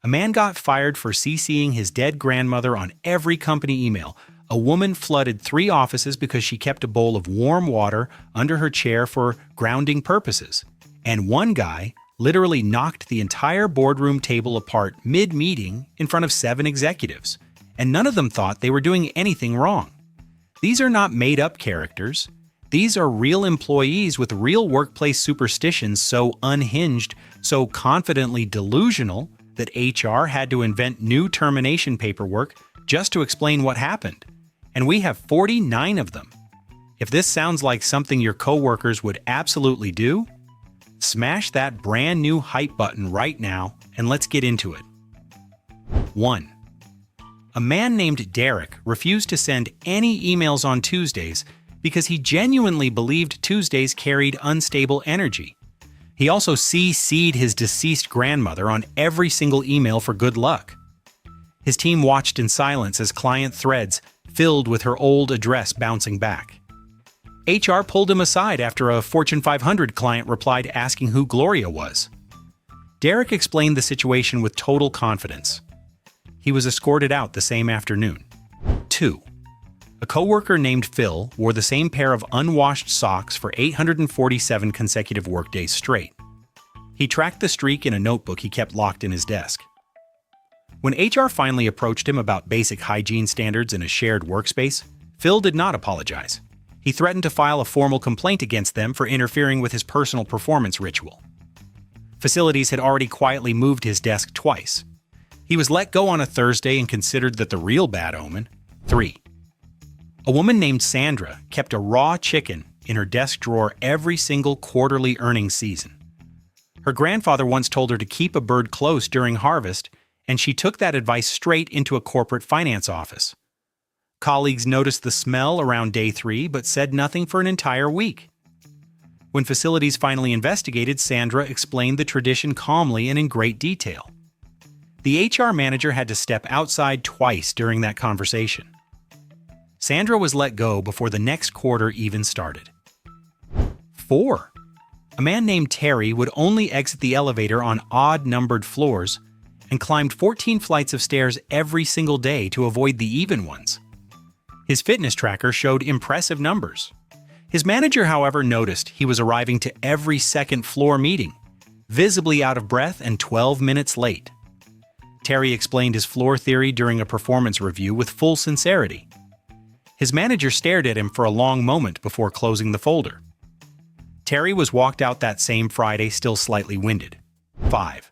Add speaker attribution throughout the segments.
Speaker 1: A man got fired for CCing his dead grandmother on every company email. A woman flooded 3 offices because she kept a bowl of warm water under her chair for grounding purposes. And one guy literally knocked the entire boardroom table apart mid-meeting in front of 7 executives. And none of them thought they were doing anything wrong. These are not made-up characters. These are real employees with real workplace superstitions so unhinged, so confidently delusional that HR had to invent new termination paperwork just to explain what happened. And we have 49 of them. If this sounds like something your coworkers would absolutely do, smash that brand new hype button right now and let's get into it. 1. A man named Derek refused to send any emails on Tuesdays because he genuinely believed Tuesdays carried unstable energy. He also CC'd his deceased grandmother on every single email for good luck. His team watched in silence as client threads filled with her old address bouncing back. HR pulled him aside after a Fortune 500 client replied asking who Gloria was. Derek explained the situation with total confidence. He was escorted out the same afternoon. 2. A coworker named Phil wore the same pair of unwashed socks for 847 consecutive workdays straight. He tracked the streak in a notebook he kept locked in his desk. When HR finally approached him about basic hygiene standards in a shared workspace, Phil did not apologize. He threatened to file a formal complaint against them for interfering with his personal performance ritual. Facilities had already quietly moved his desk twice. He was let go on a Thursday and considered that the real bad omen. 3. A woman named Sandra kept a raw chicken in her desk drawer every single quarterly earnings season. Her grandfather once told her to keep a bird close during harvest, and she took that advice straight into a corporate finance office. Colleagues noticed the smell around day 3 but said nothing for an entire week. When facilities finally investigated, Sandra explained the tradition calmly and in great detail. The HR manager had to step outside twice during that conversation. Sandra was let go before the next quarter even started. 4. A man named Terry would only exit the elevator on odd-numbered floors and climbed 14 flights of stairs every single day to avoid the even ones. His fitness tracker showed impressive numbers. His manager, however, noticed he was arriving to every second-floor meeting, visibly out of breath and 12 minutes late. Terry explained his floor theory during a performance review with full sincerity. His manager stared at him for a long moment before closing the folder. Terry was walked out that same Friday still slightly winded. 5.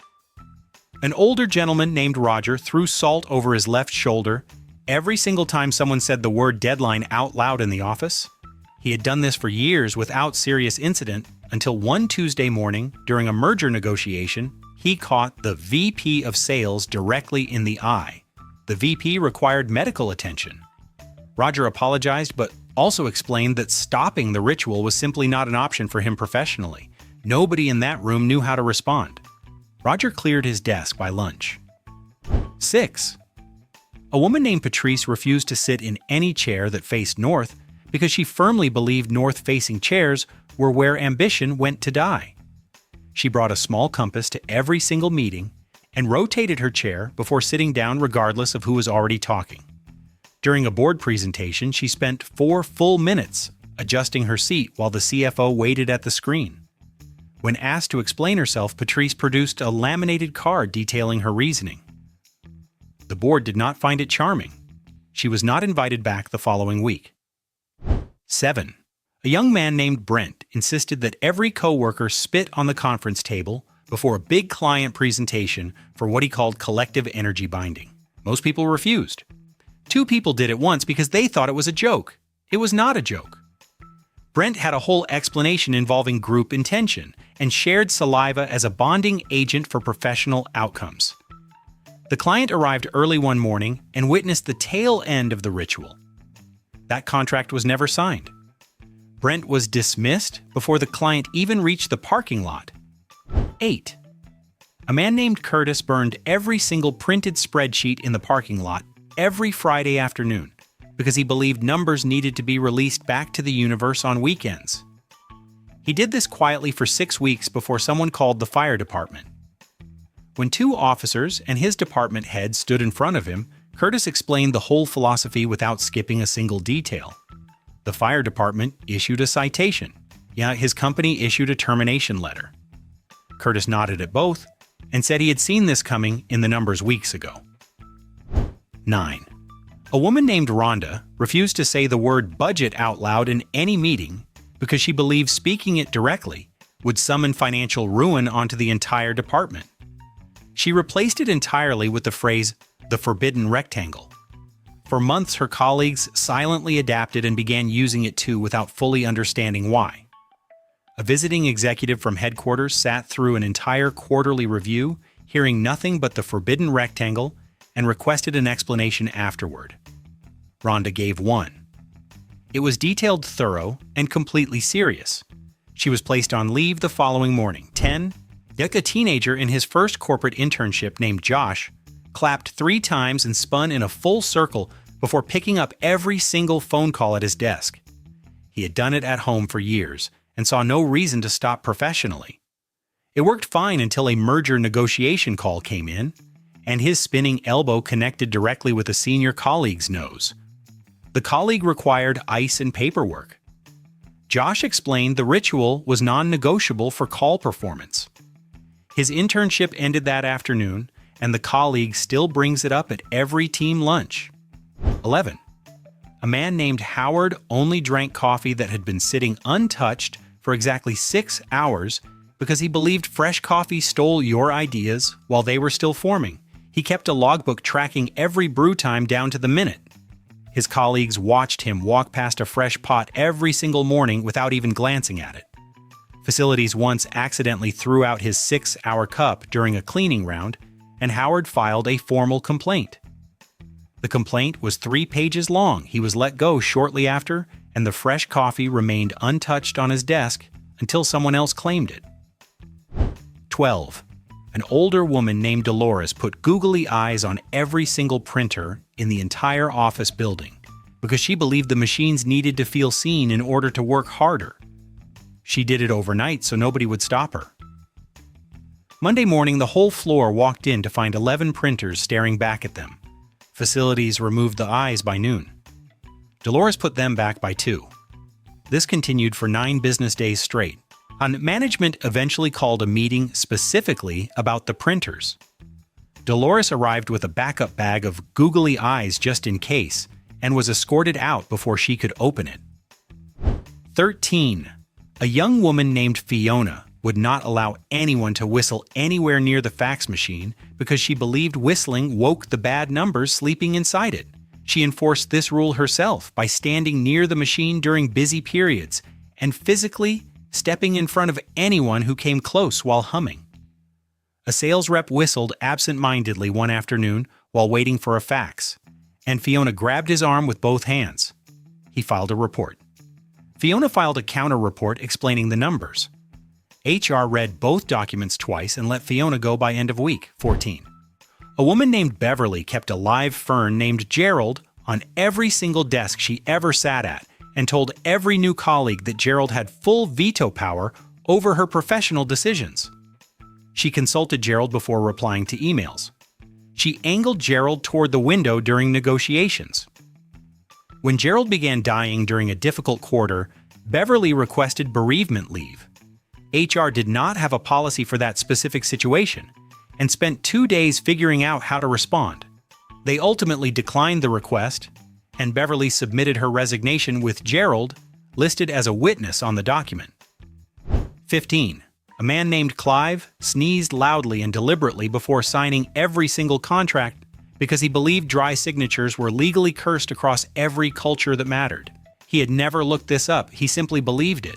Speaker 1: An older gentleman named Roger threw salt over his left shoulder every single time someone said the word deadline out loud in the office. He had done this for years without serious incident until one Tuesday morning during a merger negotiation, he caught the VP of sales directly in the eye. The VP required medical attention. Roger apologized but also explained that stopping the ritual was simply not an option for him professionally. Nobody in that room knew how to respond. Roger cleared his desk by lunch. 6. A woman named Patrice refused to sit in any chair that faced north because she firmly believed north-facing chairs were where ambition went to die. She brought a small compass to every single meeting and rotated her chair before sitting down regardless of who was already talking. During a board presentation, she spent 4 full minutes adjusting her seat while the CFO waited at the screen. When asked to explain herself, Patrice produced a laminated card detailing her reasoning. The board did not find it charming. She was not invited back the following week. 7. A young man named Brent insisted that every coworker spit on the conference table before a big client presentation for what he called collective energy binding. Most people refused. 2 people did it once because they thought it was a joke. It was not a joke. Brent had a whole explanation involving group intention and shared saliva as a bonding agent for professional outcomes. The client arrived early one morning and witnessed the tail end of the ritual. That contract was never signed. Brent was dismissed before the client even reached the parking lot. 8. A man named Curtis burned every single printed spreadsheet in the parking lot every Friday afternoon because he believed numbers needed to be released back to the universe on weekends. He did this quietly for 6 weeks before someone called the fire department. When two officers and his department head stood in front of him, Curtis explained the whole philosophy without skipping a single detail. The fire department issued a citation. Yeah, his company issued a termination letter. Curtis nodded at both and said he had seen this coming in the numbers weeks ago. 9. A woman named Rhonda refused to say the word budget out loud in any meeting because she believed speaking it directly would summon financial ruin onto the entire department. She replaced it entirely with the phrase, the forbidden rectangle. For months, her colleagues silently adapted and began using it too without fully understanding why. A visiting executive from headquarters sat through an entire quarterly review, hearing nothing but the forbidden rectangle, and requested an explanation afterward. Rhonda gave one. It was detailed, thorough, and completely serious. She was placed on leave the following morning. 10. A teenager in his first corporate internship named Josh clapped 3 times and spun in a full circle before picking up every single phone call at his desk. He had done it at home for years and saw no reason to stop professionally. It worked fine until a merger negotiation call came in, and his spinning elbow connected directly with a senior colleague's nose. The colleague required ice and paperwork. Josh explained the ritual was non-negotiable for call performance. His internship ended that afternoon, and the colleague still brings it up at every team lunch. 11. A man named Howard only drank coffee that had been sitting untouched for exactly 6 hours because he believed fresh coffee stole your ideas while they were still forming. He kept a logbook tracking every brew time down to the minute. His colleagues watched him walk past a fresh pot every single morning without even glancing at it. Facilities once accidentally threw out his 6-hour cup during a cleaning round, and Howard filed a formal complaint. The complaint was 3 pages long. He was let go shortly after, and the fresh coffee remained untouched on his desk until someone else claimed it. 12. An older woman named Dolores put googly eyes on every single printer in the entire office building because she believed the machines needed to feel seen in order to work harder. She did it overnight so nobody would stop her. Monday morning, the whole floor walked in to find 11 printers staring back at them. Facilities removed the eyes by noon. Dolores put them back by 2. This continued for 9 business days straight. Management eventually called a meeting specifically about the printers. Dolores arrived with a backup bag of googly eyes just in case and was escorted out before she could open it. 13. A young woman named Fiona would not allow anyone to whistle anywhere near the fax machine because she believed whistling woke the bad numbers sleeping inside it. She enforced this rule herself by standing near the machine during busy periods and physically stepping in front of anyone who came close while humming. A sales rep whistled absent-mindedly one afternoon while waiting for a fax, and Fiona grabbed his arm with both hands. He filed a report. Fiona filed a counter-report explaining the numbers. HR read both documents twice and let Fiona go by end of week. 14. A woman named Beverly kept a live fern named Gerald on every single desk she ever sat at and told every new colleague that Gerald had full veto power over her professional decisions. She consulted Gerald before replying to emails. She angled Gerald toward the window during negotiations. When Gerald began dying during a difficult quarter, Beverly requested bereavement leave. HR did not have a policy for that specific situation and spent 2 days figuring out how to respond. They ultimately declined the request, and Beverly submitted her resignation with Gerald listed as a witness on the document. 15. A man named Clive sneezed loudly and deliberately before signing every single contract because he believed dry signatures were legally cursed across every culture that mattered. He had never looked this up, he simply believed it.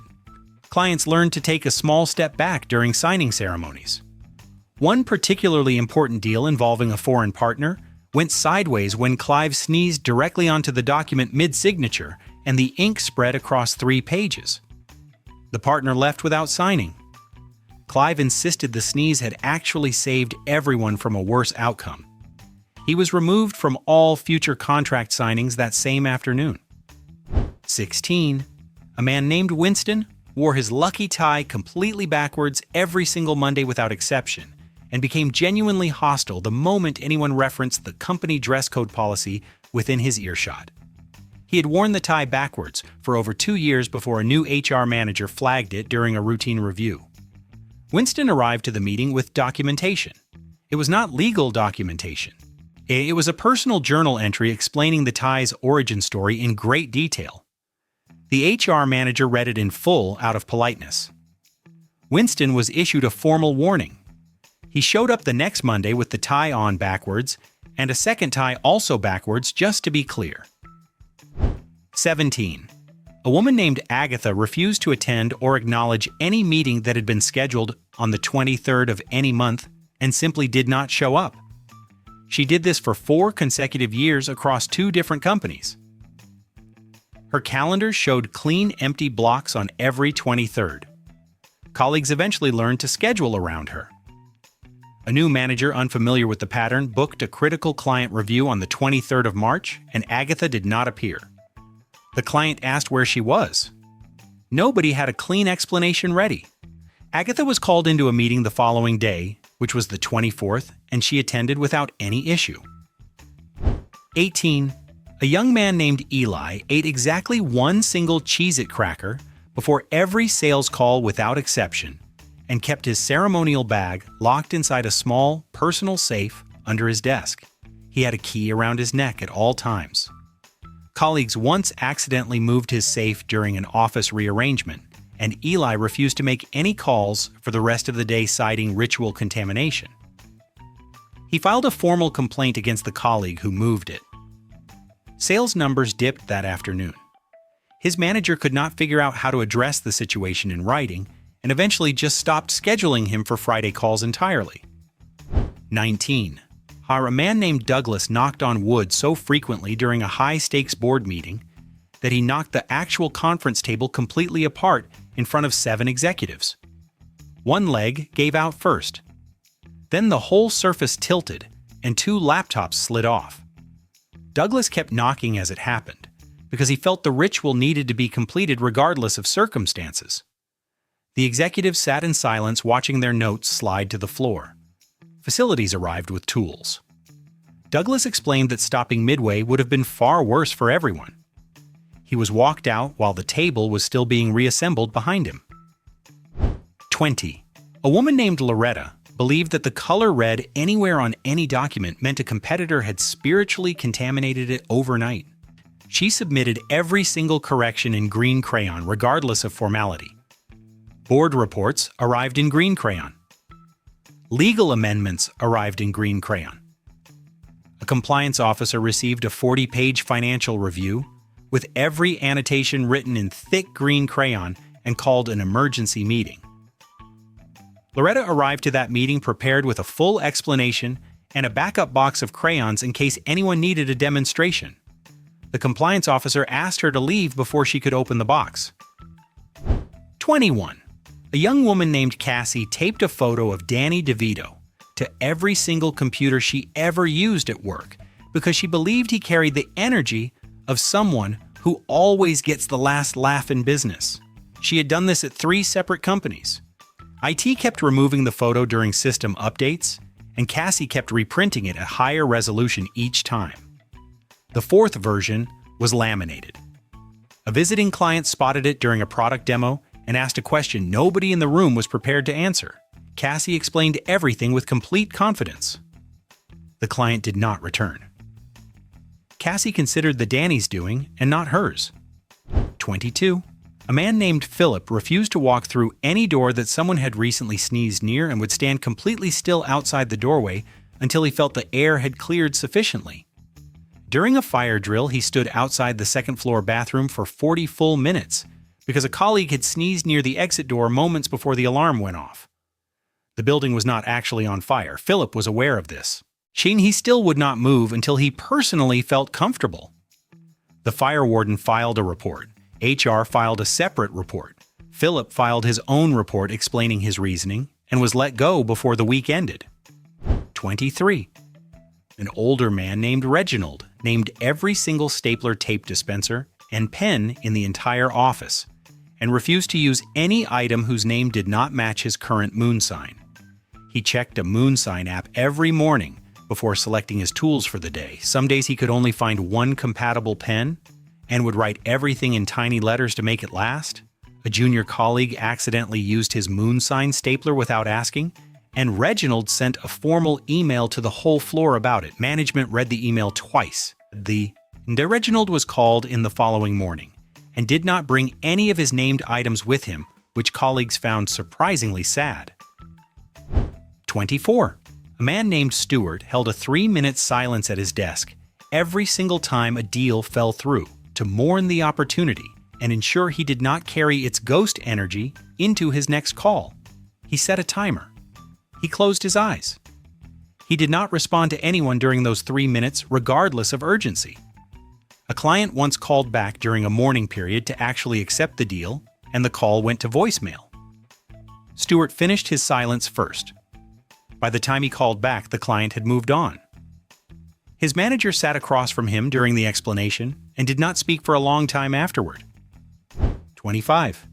Speaker 1: Clients learned to take a small step back during signing ceremonies. One particularly important deal involving a foreign partner went sideways when Clive sneezed directly onto the document mid-signature and the ink spread across 3 pages. The partner left without signing. Clive insisted the sneeze had actually saved everyone from a worse outcome. He was removed from all future contract signings that same afternoon. 16. A man named Winston wore his lucky tie completely backwards every single Monday without exception, and became genuinely hostile the moment anyone referenced the company dress code policy within his earshot. He had worn the tie backwards for over 2 years before a new HR manager flagged it during a routine review. Winston arrived to the meeting with documentation. It was not legal documentation. It was a personal journal entry explaining the tie's origin story in great detail. The HR manager read it in full out of politeness. Winston was issued a formal warning. He showed up the next Monday with the tie on backwards and a second tie also backwards, just to be clear. 17. A woman named Agatha refused to attend or acknowledge any meeting that had been scheduled on the 23rd of any month and simply did not show up. She did this for 4 consecutive years across 2 different companies. Her calendar showed clean, empty blocks on every 23rd. Colleagues eventually learned to schedule around her. A new manager unfamiliar with the pattern booked a critical client review on the 23rd of March, and Agatha did not appear. The client asked where she was. Nobody had a clean explanation ready. Agatha was called into a meeting the following day, which was the 24th, and she attended without any issue. 18. A young man named Eli ate exactly 1 single Cheez-It cracker before every sales call without exception, and kept his ceremonial bag locked inside a small, personal safe under his desk. He had a key around his neck at all times. Colleagues once accidentally moved his safe during an office rearrangement, and Eli refused to make any calls for the rest of the day, citing ritual contamination. He filed a formal complaint against the colleague who moved it. Sales numbers dipped that afternoon. His manager could not figure out how to address the situation in writing, and eventually just stopped scheduling him for Friday calls entirely. 19. A man named Douglas knocked on wood so frequently during a high-stakes board meeting that he knocked the actual conference table completely apart in front of 7 executives. One leg gave out first. Then the whole surface tilted, and 2 laptops slid off. Douglas kept knocking as it happened, because he felt the ritual needed to be completed regardless of circumstances. The executives sat in silence watching their notes slide to the floor. Facilities arrived with tools. Douglas explained that stopping midway would have been far worse for everyone. He was walked out while the table was still being reassembled behind him. 20. A woman named Loretta believed that the color red anywhere on any document meant a competitor had spiritually contaminated it overnight. She submitted every single correction in green crayon regardless of formality. Board reports arrived in green crayon. Legal amendments arrived in green crayon. A compliance officer received a 40-page financial review with every annotation written in thick green crayon and called an emergency meeting. Loretta arrived to that meeting prepared with a full explanation and a backup box of crayons in case anyone needed a demonstration. The compliance officer asked her to leave before she could open the box. 21. A young woman named Cassie taped a photo of Danny DeVito to every single computer she ever used at work because she believed he carried the energy of someone who always gets the last laugh in business. She had done this at 3 separate companies. IT kept removing the photo during system updates, and Cassie kept reprinting it at higher resolution each time. The 4th version was laminated. A visiting client spotted it during a product demo and asked a question nobody in the room was prepared to answer. Cassie explained everything with complete confidence. The client did not return. Cassie considered the Danny's doing and not hers. 22. A man named Philip refused to walk through any door that someone had recently sneezed near and would stand completely still outside the doorway until he felt the air had cleared sufficiently. During a fire drill, he stood outside the second-floor bathroom for 40 full minutes because a colleague had sneezed near the exit door moments before the alarm went off. The building was not actually on fire. Philip was aware of this. He still would not move until he personally felt comfortable. The fire warden filed a report. HR filed a separate report. Philip filed his own report explaining his reasoning and was let go before the week ended. 23. An older man named Reginald named every single stapler, tape dispenser, and pen in the entire office and refused to use any item whose name did not match his current moon sign. He checked a moon sign app every morning before selecting his tools for the day. Some days he could only find one compatible pen and would write everything in tiny letters to make it last. A junior colleague accidentally used his moon sign stapler without asking, and Reginald sent a formal email to the whole floor about it. Management read the email twice. Reginald was called in the following morning and did not bring any of his named items with him, which colleagues found surprisingly sad. 24. A man named Stewart held a 3-minute silence at his desk every single time a deal fell through to mourn the opportunity and ensure he did not carry its ghost energy into his next call. He set a timer. He closed his eyes. He did not respond to anyone during those 3 minutes, regardless of urgency. A client once called back during a mourning period to actually accept the deal, and the call went to voicemail. Stewart finished his silence first. By the time he called back, the client had moved on. His manager sat across from him during the explanation and did not speak for a long time afterward. 25.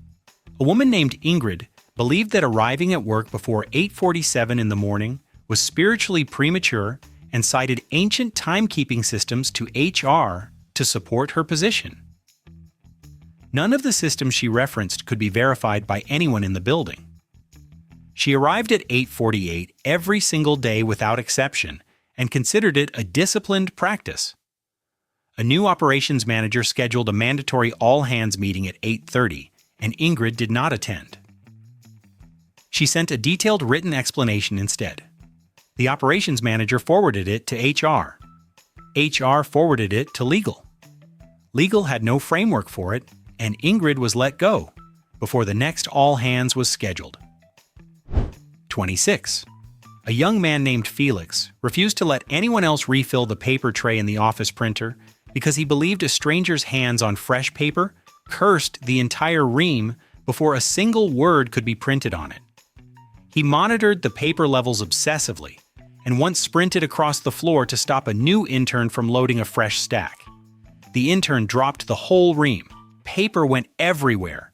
Speaker 1: A woman named Ingrid believed that arriving at work before 8:47 in the morning was spiritually premature and cited ancient timekeeping systems to HR to support her position. None of the systems she referenced could be verified by anyone in the building. She arrived at 8:48 every single day without exception and considered it a disciplined practice. A new operations manager scheduled a mandatory all-hands meeting at 8:30, and Ingrid did not attend. She sent a detailed written explanation instead. The operations manager forwarded it to HR. HR forwarded it to legal. Legal had no framework for it, and Ingrid was let go before the next all-hands was scheduled. 26. A young man named Felix refused to let anyone else refill the paper tray in the office printer because he believed a stranger's hands on fresh paper cursed the entire ream before a single word could be printed on it. He monitored the paper levels obsessively and once sprinted across the floor to stop a new intern from loading a fresh stack. The intern dropped the whole ream. Paper went everywhere.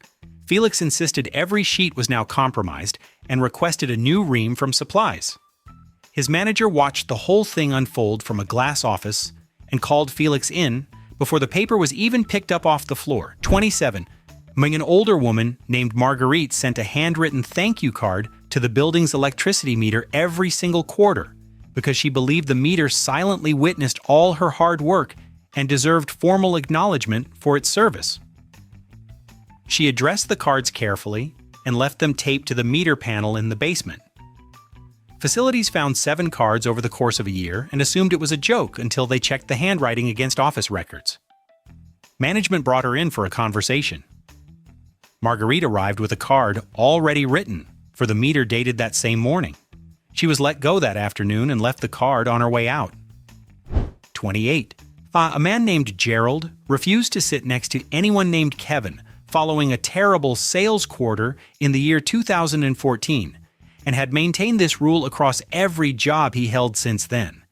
Speaker 1: Felix insisted every sheet was now compromised and requested a new ream from supplies. His manager watched the whole thing unfold from a glass office and called Felix in before the paper was even picked up off the floor. 27. An older woman named Marguerite sent a handwritten thank you card to the building's electricity meter every single quarter because she believed the meter silently witnessed all her hard work and deserved formal acknowledgement for its service. She addressed the cards carefully and left them taped to the meter panel in the basement. Facilities found 7 cards over the course of a year and assumed it was a joke until they checked the handwriting against office records. Management brought her in for a conversation. Marguerite arrived with a card already written for the meter dated that same morning. She was let go that afternoon and left the card on her way out. 28. A man named Gerald refused to sit next to anyone named Kevin following a terrible sales quarter in the year 2014 and had maintained this rule across every job he held since then.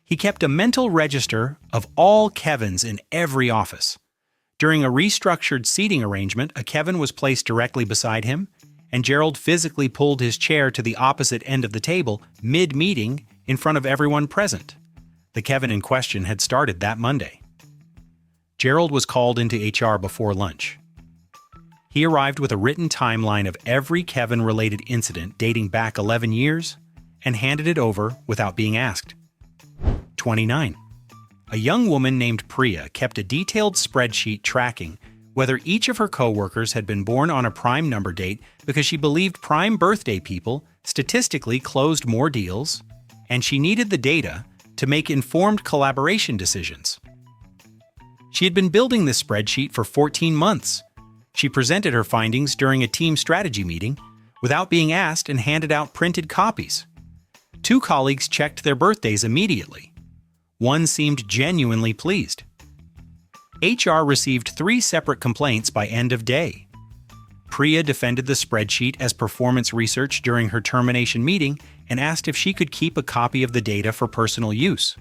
Speaker 1: He kept a mental register of all Kevins in every office. During a restructured seating arrangement, a Kevin was placed directly beside him, and Gerald physically pulled his chair to the opposite end of the table mid-meeting in front of everyone present. The Kevin in question had started that Monday. Gerald was called into HR before lunch. He arrived with a written timeline of every Kevin-related incident dating back 11 years and handed it over without being asked. 29. A young woman named Priya kept a detailed spreadsheet tracking whether each of her coworkers had been born on a prime number date because she believed prime birthday people statistically closed more deals, and she needed the data to make informed collaboration decisions. She had been building this spreadsheet for 14 months. She presented her findings during a team strategy meeting without being asked and handed out printed copies. 2 colleagues checked their birthdays immediately. One seemed genuinely pleased. HR received 3 separate complaints by end of day. Priya defended the spreadsheet as performance research during her termination meeting and asked if she could keep a copy of the data for personal use.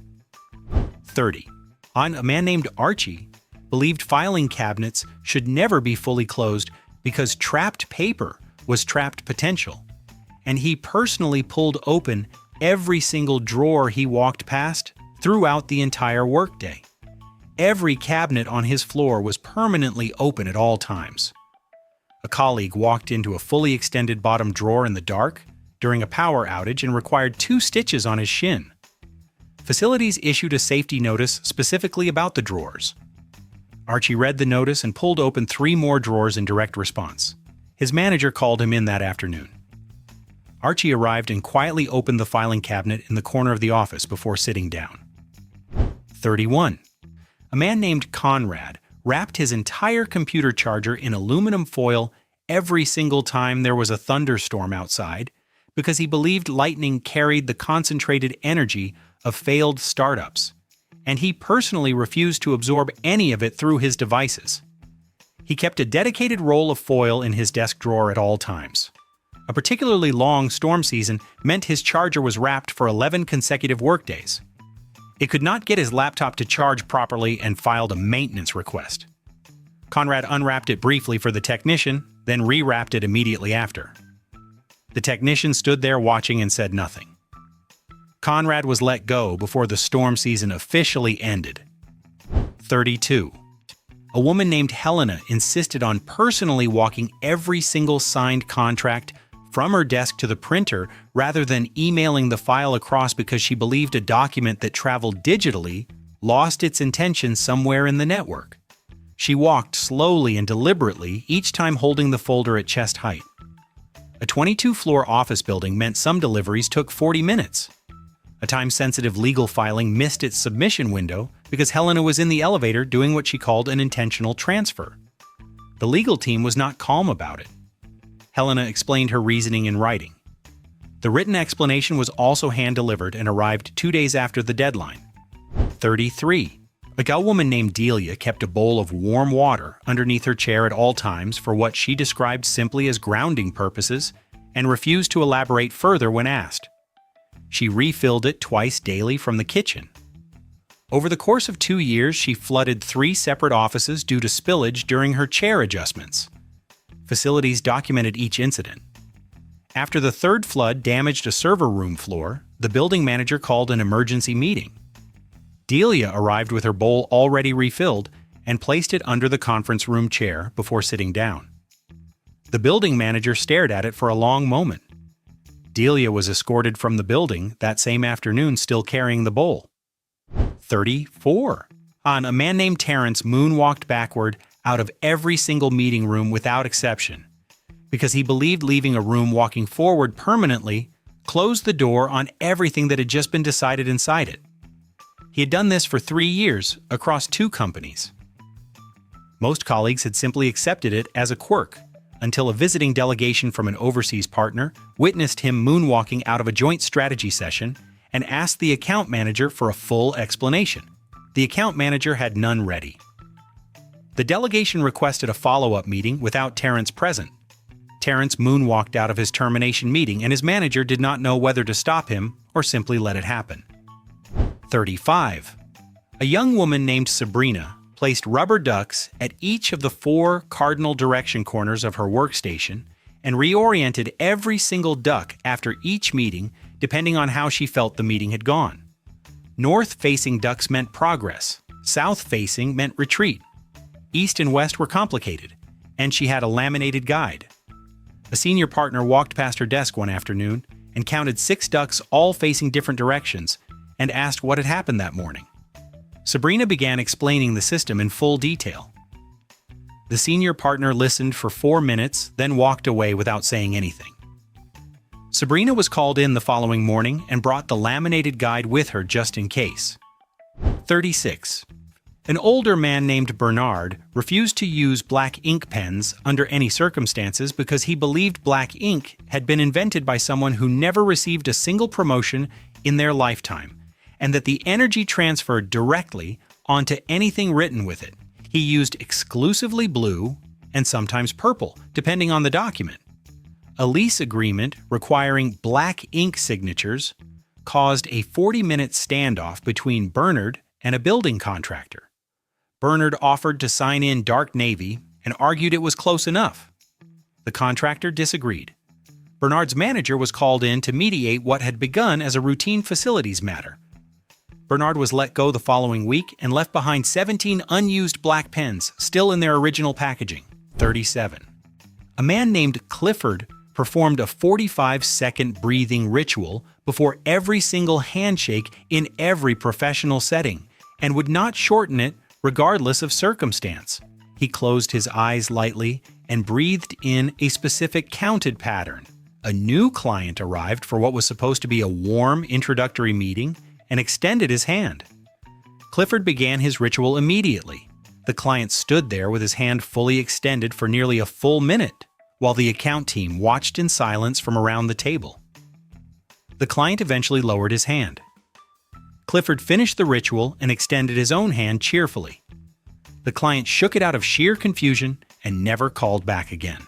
Speaker 1: 30. A man named Archie believed filing cabinets should never be fully closed because trapped paper was trapped potential, and he personally pulled open every single drawer he walked past throughout the entire workday. Every cabinet on his floor was permanently open at all times. A colleague walked into a fully extended bottom drawer in the dark during a power outage and required 2 stitches on his shin. Facilities issued a safety notice specifically about the drawers. Archie read the notice and pulled open 3 more drawers in direct response. His manager called him in that afternoon. Archie arrived and quietly opened the filing cabinet in the corner of the office before sitting down. 31. A man named Conrad wrapped his entire computer charger in aluminum foil every single time there was a thunderstorm outside because he believed lightning carried the concentrated energy of failed startups, and he personally refused to absorb any of it through his devices. He kept a dedicated roll of foil in his desk drawer at all times. A particularly long storm season meant his charger was wrapped for 11 consecutive workdays. It could not get his laptop to charge properly and filed a maintenance request. Conrad unwrapped it briefly for the technician, then rewrapped it immediately after. The technician stood there watching and said nothing. Conrad was let go before the storm season officially ended. 32. A woman named Helena insisted on personally walking every single signed contract from her desk to the printer rather than emailing the file across because she believed a document that traveled digitally lost its intention somewhere in the network. She walked slowly and deliberately, each time holding the folder at chest height. A 22-floor office building meant some deliveries took 40 minutes. A time-sensitive legal filing missed its submission window because Helena was in the elevator doing what she called an intentional transfer. The legal team was not calm about it. Helena explained her reasoning in writing. The written explanation was also hand-delivered and arrived 2 days after the deadline. 33. A gal woman named Delia kept a bowl of warm water underneath her chair at all times for what she described simply as grounding purposes and refused to elaborate further when asked. She refilled it twice daily from the kitchen. Over the course of 2 years, she flooded 3 separate offices due to spillage during her chair adjustments. Facilities documented each incident. After the 3rd flood damaged a server room floor, the building manager called an emergency meeting. Delia arrived with her bowl already refilled and placed it under the conference room chair before sitting down. The building manager stared at it for a long moment. Delia was escorted from the building that same afternoon still carrying the bowl. 34. A man named Terrence moonwalked backward out of every single meeting room without exception because he believed leaving a room walking forward permanently closed the door on everything that had just been decided inside it. He had done this for 3 years across 2 companies. Most colleagues had simply accepted it as a quirk until a visiting delegation from an overseas partner witnessed him moonwalking out of a joint strategy session and asked the account manager for a full explanation. The account manager had none ready. The delegation requested a follow-up meeting without Terrence present. Terrence moonwalked out of his termination meeting and his manager did not know whether to stop him or simply let it happen. 35. A young woman named Sabrina placed rubber ducks at each of the 4 cardinal direction corners of her workstation and reoriented every single duck after each meeting depending on how she felt the meeting had gone. North-facing ducks meant progress, south-facing meant retreat. East and west were complicated, and she had a laminated guide. A senior partner walked past her desk one afternoon and counted 6 ducks all facing different directions and asked what had happened that morning. Sabrina began explaining the system in full detail. The senior partner listened for 4 minutes, then walked away without saying anything. Sabrina was called in the following morning and brought the laminated guide with her just in case. 36. An older man named Bernard refused to use black ink pens under any circumstances because he believed black ink had been invented by someone who never received a single promotion in their lifetime, and that the energy transferred directly onto anything written with it. He used exclusively blue and sometimes purple, depending on the document. A lease agreement requiring black ink signatures caused a 40-minute standoff between Bernard and a building contractor. Bernard offered to sign in dark navy and argued it was close enough. The contractor disagreed. Bernard's manager was called in to mediate what had begun as a routine facilities matter. Bernard was let go the following week and left behind 17 unused black pens, still in their original packaging. 37. A man named Clifford performed a 45-second breathing ritual before every single handshake in every professional setting, and would not shorten it regardless of circumstance. He closed his eyes lightly and breathed in a specific counted pattern. A new client arrived for what was supposed to be a warm introductory meeting and extended his hand. Clifford began his ritual immediately. The client stood there with his hand fully extended for nearly a full minute, while the account team watched in silence from around the table. The client eventually lowered his hand. Clifford finished the ritual and extended his own hand cheerfully. The client shook it out of sheer confusion and never called back again.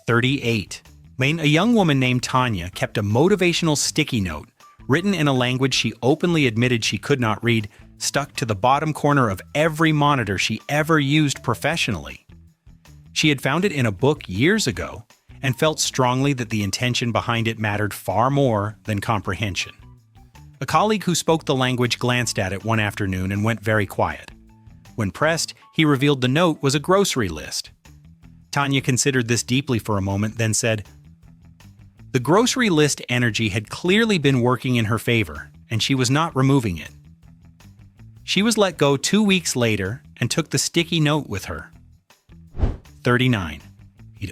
Speaker 1: 38. A young woman named Tanya kept a motivational sticky note, written in a language she openly admitted she could not read, stuck to the bottom corner of every monitor she ever used professionally. She had found it in a book years ago and felt strongly that the intention behind it mattered far more than comprehension. A colleague who spoke the language glanced at it one afternoon and went very quiet. When pressed, he revealed the note was a grocery list. Tanya considered this deeply for a moment, then said, "The grocery list energy had clearly been working in her favor, and she was not removing it." She was let go 2 weeks later and took the sticky note with her. 39.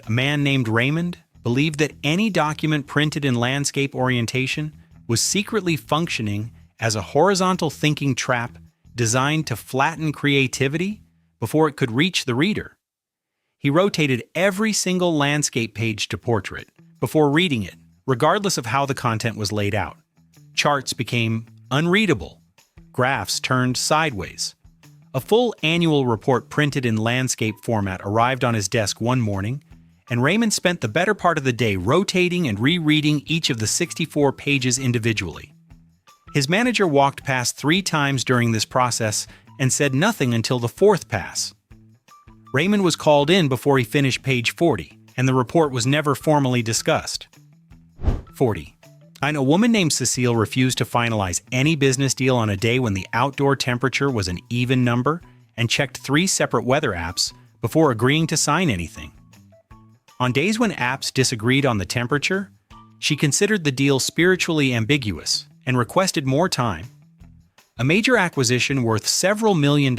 Speaker 1: A man named Raymond believed that any document printed in landscape orientation was secretly functioning as a horizontal thinking trap designed to flatten creativity before it could reach the reader. He rotated every single landscape page to portrait before reading it, regardless of how the content was laid out. Charts became unreadable. Graphs turned sideways. A full annual report printed in landscape format arrived on his desk one morning, and Raymond spent the better part of the day rotating and rereading each of the 64 pages individually. His manager walked past 3 times during this process and said nothing until the 4th pass. Raymond was called in before he finished page 40, and the report was never formally discussed. 40. A woman named Cecile refused to finalize any business deal on a day when the outdoor temperature was an even number and checked 3 separate weather apps before agreeing to sign anything. On days when apps disagreed on the temperature, she considered the deal spiritually ambiguous and requested more time. A major acquisition worth several $million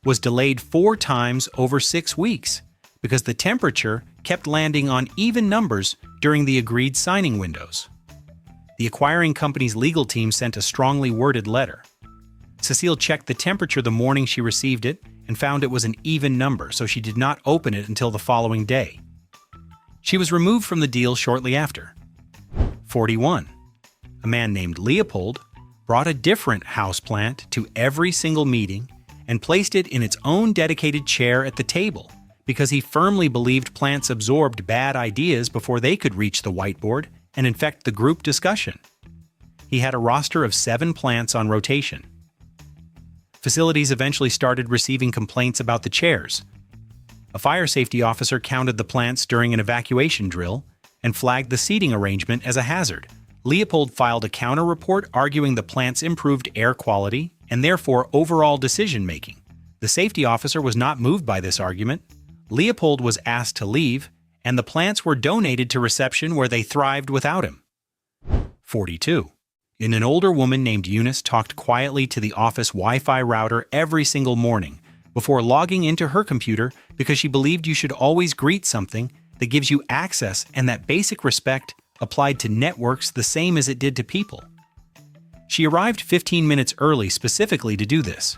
Speaker 1: was delayed 4 times over 6 weeks because the temperature kept landing on even numbers during the agreed signing windows. The acquiring company's legal team sent a strongly worded letter. Cecile checked the temperature the morning she received it and found it was an even number, so she did not open it until the following day. She was removed from the deal shortly after. 41. A man named Leopold brought a different houseplant to every single meeting and placed it in its own dedicated chair at the table because he firmly believed plants absorbed bad ideas before they could reach the whiteboard and infect the group discussion. He had a roster of 7 plants on rotation. Facilities eventually started receiving complaints about the chairs. A fire safety officer counted the plants during an evacuation drill and flagged the seating arrangement as a hazard. Leopold filed a counter report arguing the plants improved air quality and therefore overall decision-making. The safety officer was not moved by this argument. Leopold was asked to leave, and the plants were donated to reception where they thrived without him. 42. An older woman named Eunice talked quietly to the office Wi-Fi router every single morning before logging into her computer because she believed you should always greet something that gives you access and that basic respect applied to networks the same as it did to people. She arrived 15 minutes early specifically to do this.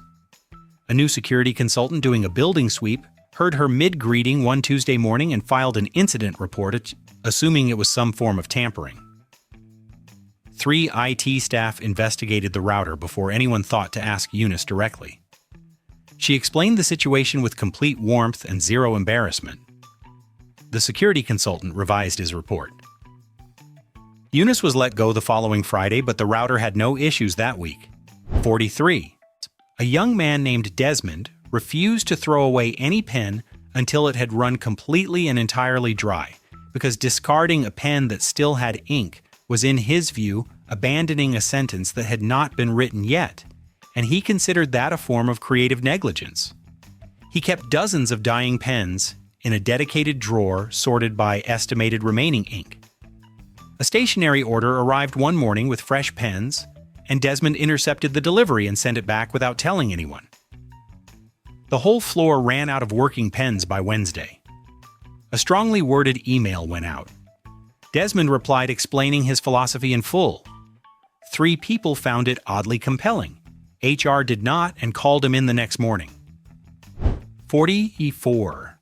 Speaker 1: A new security consultant doing a building sweep heard her mid-greeting one Tuesday morning and filed an incident report, assuming it was some form of tampering. 3 IT staff investigated the router before anyone thought to ask Eunice directly. She explained the situation with complete warmth and zero embarrassment. The security consultant revised his report. Eunice was let go the following Friday, but the router had no issues that week. 43. A young man named Desmond refused to throw away any pen until it had run completely and entirely dry, because discarding a pen that still had ink was, in his view, abandoning a sentence that had not been written yet, and he considered that a form of creative negligence. He kept dozens of dying pens in a dedicated drawer sorted by estimated remaining ink. A stationery order arrived one morning with fresh pens, and Desmond intercepted the delivery and sent it back without telling anyone. The whole floor ran out of working pens by Wednesday. A strongly worded email went out. Desmond replied explaining his philosophy in full. 3 people found it oddly compelling. HR did not and called him in the next morning. 44.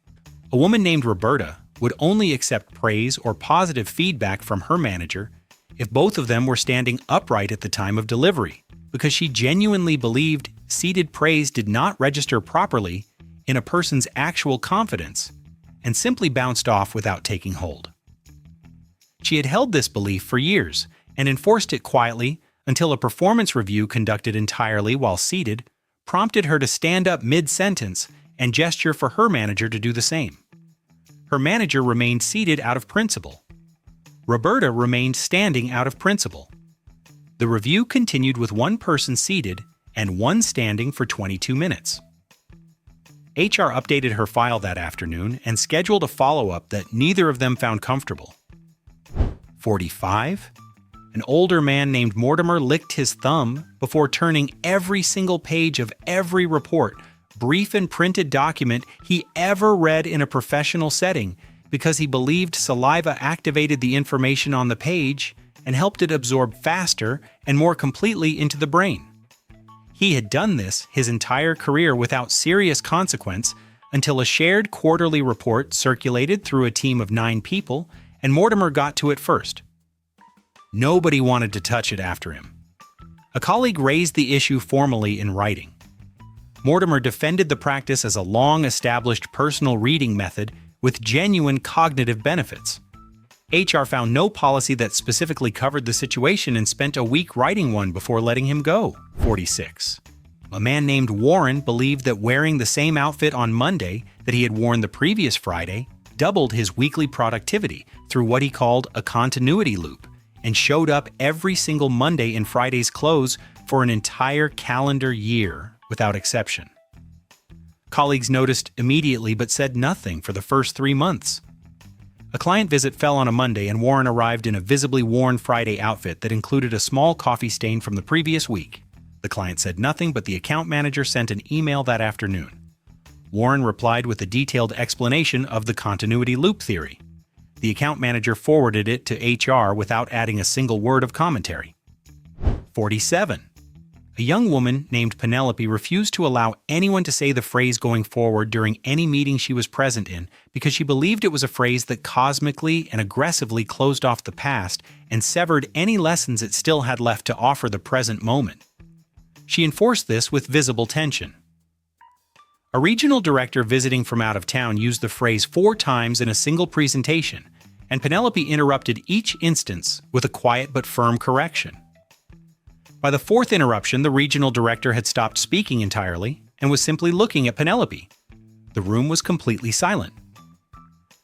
Speaker 1: A woman named Roberta would only accept praise or positive feedback from her manager if both of them were standing upright at the time of delivery, because she genuinely believed seated praise did not register properly in a person's actual confidence and simply bounced off without taking hold. She had held this belief for years and enforced it quietly until a performance review conducted entirely while seated prompted her to stand up mid-sentence and gesture for her manager to do the same. Her manager remained seated out of principle. Roberta remained standing out of principle. The review continued with one person seated and one standing for 22 minutes. HR updated her file that afternoon and scheduled a follow-up that neither of them found comfortable. 45. An older man named Mortimer licked his thumb before turning every single page of every report, brief and printed document he ever read in a professional setting because he believed saliva activated the information on the page and helped it absorb faster and more completely into the brain. He had done this his entire career without serious consequence until a shared quarterly report circulated through a team of 9 people, and Mortimer got to it first. Nobody wanted to touch it after him. A colleague raised the issue formally in writing. Mortimer defended the practice as a long-established personal reading method with genuine cognitive benefits. HR found no policy that specifically covered the situation and spent a week writing one before letting him go. 46. A man named Warren believed that wearing the same outfit on Monday that he had worn the previous Friday doubled his weekly productivity through what he called a continuity loop, and showed up every single Monday in Friday's clothes for an entire calendar year without exception. Colleagues noticed immediately but said nothing for the first 3 months. A client visit fell on a Monday and Warren arrived in a visibly worn Friday outfit that included a small coffee stain from the previous week. The client said nothing, but the account manager sent an email that afternoon. Warren replied with a detailed explanation of the continuity loop theory. The account manager forwarded it to HR without adding a single word of commentary. 47. A young woman named Penelope refused to allow anyone to say the phrase going forward during any meeting she was present in because she believed it was a phrase that cosmically and aggressively closed off the past and severed any lessons it still had left to offer the present moment. She enforced this with visible tension. A regional director visiting from out of town used the phrase 4 times in a single presentation, and Penelope interrupted each instance with a quiet but firm correction. By the 4th interruption, the regional director had stopped speaking entirely and was simply looking at Penelope. The room was completely silent.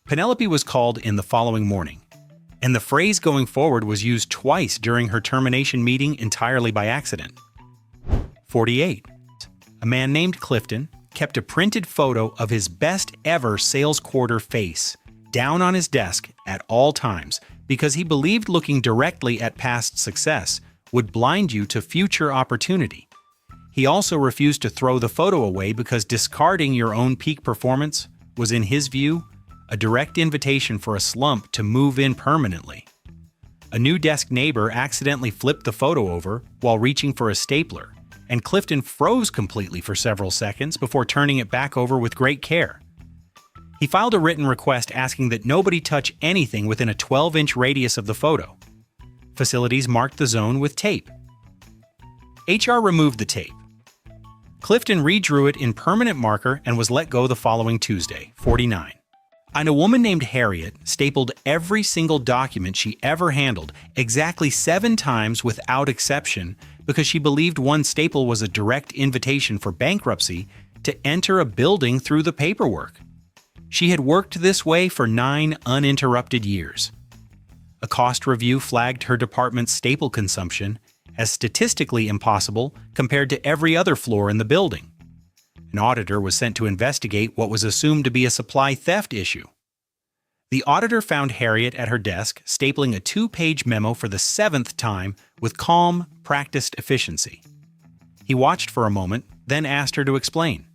Speaker 1: Penelope was called in the following morning, and the phrase going forward was used twice during her termination meeting entirely by accident. 48. A man named Clifton kept a printed photo of his best ever sales quarter face down on his desk at all times because he believed looking directly at past success would blind you to future opportunity. He also refused to throw the photo away because discarding your own peak performance was, in his view, a direct invitation for a slump to move in permanently. A new desk neighbor accidentally flipped the photo over while reaching for a stapler, and Clifton froze completely for several seconds before turning it back over with great care. He filed a written request asking that nobody touch anything within a 12-inch radius of the photo. Facilities marked the zone with tape. HR removed the tape. Clifton redrew it in permanent marker and was let go the following Tuesday. 49. And a woman named Harriet stapled every single document she ever handled exactly 7 times without exception because she believed one staple was a direct invitation for bankruptcy to enter a building through the paperwork. She had worked this way for 9 uninterrupted years. A cost review flagged her department's staple consumption as statistically impossible compared to every other floor in the building. An auditor was sent to investigate what was assumed to be a supply theft issue. The auditor found Harriet at her desk stapling a 2-page memo for the 7th time with calm, practiced efficiency. He watched for a moment, then asked her to explain.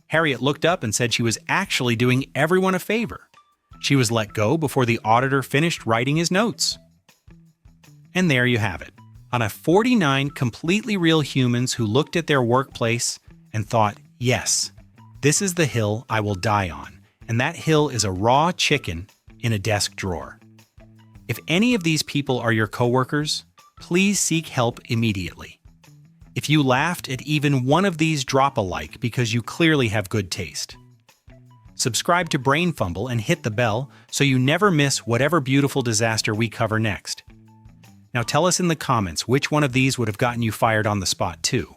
Speaker 1: Harriet looked up and said she was actually doing everyone a favor. She was let go before the auditor finished writing his notes. And there you have it. On a 49 completely real humans who looked at their workplace and thought, yes, this is the hill I will die on, and that hill is a raw chicken in a desk drawer. If any of these people are your coworkers, please seek help immediately. If you laughed at even one of these, drop a like because you clearly have good taste. Subscribe to BrainFumble and hit the bell so you never miss whatever beautiful disaster we cover next. Now tell us in the comments which one of these would have gotten you fired on the spot too.